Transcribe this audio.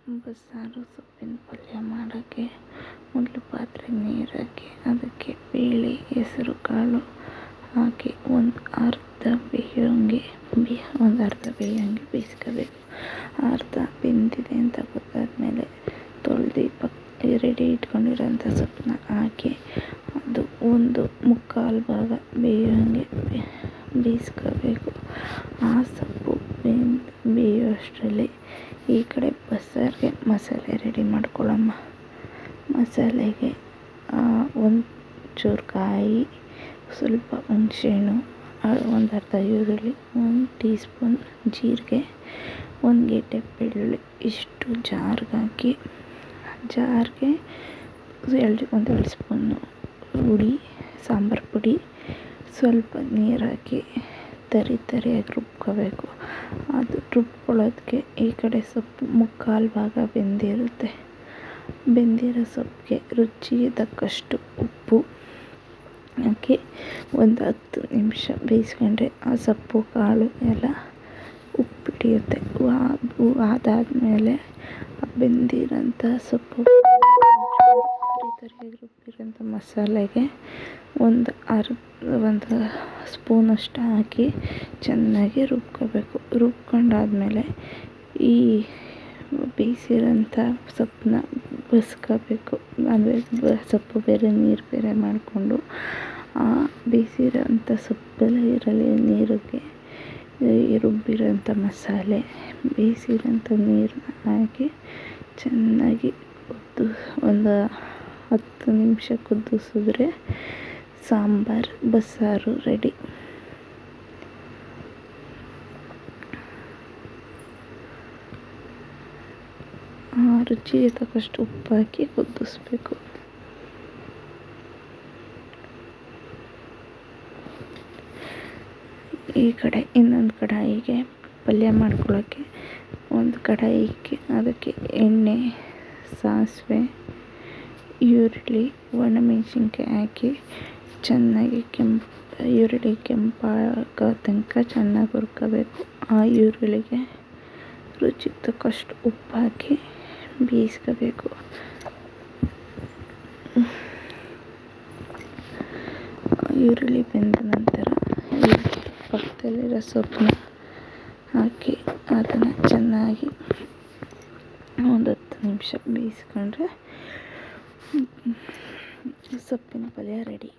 ಬಸ್ಸಾರು ಸೊಪ್ಪಿನ ಪಲ್ಯ ಮಾಡೋಕ್ಕೆ ಮೊದಲು ಪಾತ್ರೆಗೆ ನೀರು ಹಾಕಿ ಅದಕ್ಕೆ ಬೇಳೆ ಹೆಸರು ಕಾಳು ಹಾಕಿ ಒಂದು ಅರ್ಧ ಬೇಯೋಂಗೆ ಬೇಯಿಸ್ಕೋಬೇಕು. ಅರ್ಧ ಬೆಂದಿದೆ ಅಂತ ಗೊತ್ತಾದಮೇಲೆ ತೊಳೆದು ರೆಡಿ ಇಟ್ಕೊಂಡಿರೋಂಥ ಸೊಪ್ಪನ್ನ ಹಾಕಿ ಅದು ಒಂದು ಮುಕ್ಕಾಲು ಭಾಗ ಬೇಯೋಂಗೆ ಬೇಯಿಸ್ಕೋಬೇಕು. ಆ ಸೊಪ್ಪು ಬೇಯುವಷ್ಟರಲ್ಲಿ ಈ ಕಡೆ ಬಸ್ಸಾರಿಗೆ ಮಸಾಲೆ ರೆಡಿ ಮಾಡ್ಕೊಳ್ಳಮ್ಮ. ಮಸಾಲೆಗೆ ಒಂದು ಚೂರು ಕಾಯಿ, ಸ್ವಲ್ಪ ಹುಣಸೆಹಣ್ಣು, ಒಂದು ಅರ್ಧ ಈರುಳ್ಳಿ, 1 ಟೀ ಸ್ಪೂನ್ ಜೀರಿಗೆ, 1 ಗೆಡ್ಡೆ ಬೆಳ್ಳುಳ್ಳಿ ಇಷ್ಟು ಜಾರ್ಗೆ ಒಂದು 2 ಸ್ಪೂನು ಸಾಂಬಾರು ಪುಡಿ, ಸ್ವಲ್ಪ ನೀರು ಹಾಕಿ ತರಿಯಾಗಿ ರುಬ್ಕೋಬೇಕು. ಅದು ರುಬ್ಕೊಳ್ಳೋದಕ್ಕೆ ಈ ಕಡೆ ಸೊಪ್ಪು ಮುಕ್ಕಾಲು ಭಾಗ ಬೆಂದಿರೋ ಸೊಪ್ಪಿಗೆ ರುಚಿಗೆ ತಕ್ಕಷ್ಟು ಉಪ್ಪು ಹಾಕಿ ಒಂದು 10 ನಿಮಿಷ ಬೇಯಿಸ್ಕೊಂಡ್ರೆ ಆ ಸೊಪ್ಪು ಕಾಳು ಎಲ್ಲ ಉಪ್ಪು ಹಿಡಿಯುತ್ತೆ. ಅದಾದಮೇಲೆ ಬೆಂದಿರೋಂಥ ಸೊಪ್ಪು ತರಿಯಾಗಿ ರುಬ್ಬಿರೋಂಥ ಮಸಾಲೆಗೆ ಒಂದು ಸ್ಪೂನಷ್ಟು ಹಾಕಿ ಚೆನ್ನಾಗಿ ರುಬ್ಕೋಬೇಕು. ರುಬ್ಕೊಂಡಾದ್ಮೇಲೆ ಈ ಬೇಯಿಸಿರೋಂಥ ಸೊಪ್ಪನ್ನ ಬಸ್ಕೋಬೇಕು. ಅಂದರೆ ಸೊಪ್ಪು ಬೇರೆ ನೀರು ಬೇರೆ ಮಾಡಿಕೊಂಡು ಆ ಬೇಯಿಸಿರೋಂಥ ಸೊಪ್ಪಲ್ಲಿ ನೀರಿಗೆ ರುಬ್ಬಿರೋಂಥ ಮಸಾಲೆ ಬೇಯಿಸಿರೋಂಥ ನೀರನ್ನ ಹಾಕಿ ಚೆನ್ನಾಗಿ ಒಂದು 10 ನಿಮಿಷ ಕುದಿಸಿದ್ರೆ ಬಸ್ಸಾರು ರೆಡಿ. ರುಚಿಗೆ ತಕ್ಕಷ್ಟು ಉಪ್ಪು ಹಾಕಿ ಕುದಿಸ್ಬೇಕು. ಈ ಕಡೆ ಇನ್ನೊಂದು ಕಡಾಯಿಗೆ ಪಲ್ಯ ಮಾಡ್ಕೊಳ್ಳೋಕ್ಕೆ ಒಂದು ಕಡಾಯಿಗೆ ಅದಕ್ಕೆ ಎಣ್ಣೆ, ಸಾಸಿವೆ, ಈರುಳ್ಳಿ, ಒಣಮೆಣಸಿನ್ಕಾಯಿ ಹಾಕಿ ಚೆನ್ನಾಗಿ ಈರುಳ್ಳಿ ಕೆಂಪಾಗೋ ತನಕ ಚೆನ್ನಾಗಿ ಹುರ್ಕೋಬೇಕು. ಆ ಈರುಳ್ಳಿಗೆ ರುಚಿಗೆ ತಕ್ಕಷ್ಟು ಉಪ್ಪು ಹಾಕಿ ಬೇಯಿಸ್ಕೋಬೇಕು. ಈರುಳ್ಳಿ ಬೆಂದ ನಂತರ ಈ ಪಕ್ಕದಲ್ಲಿರೋ ಸೊಪ್ಪನ್ನ ಹಾಕಿ ಅದನ್ನು ಚೆನ್ನಾಗಿ ಒಂದು 10 ನಿಮಿಷ ಬೇಯಿಸ್ಕೊಂಡ್ರೆ ಸೊಪ್ಪಿನ ಪಲ್ಯ ರೆಡಿ.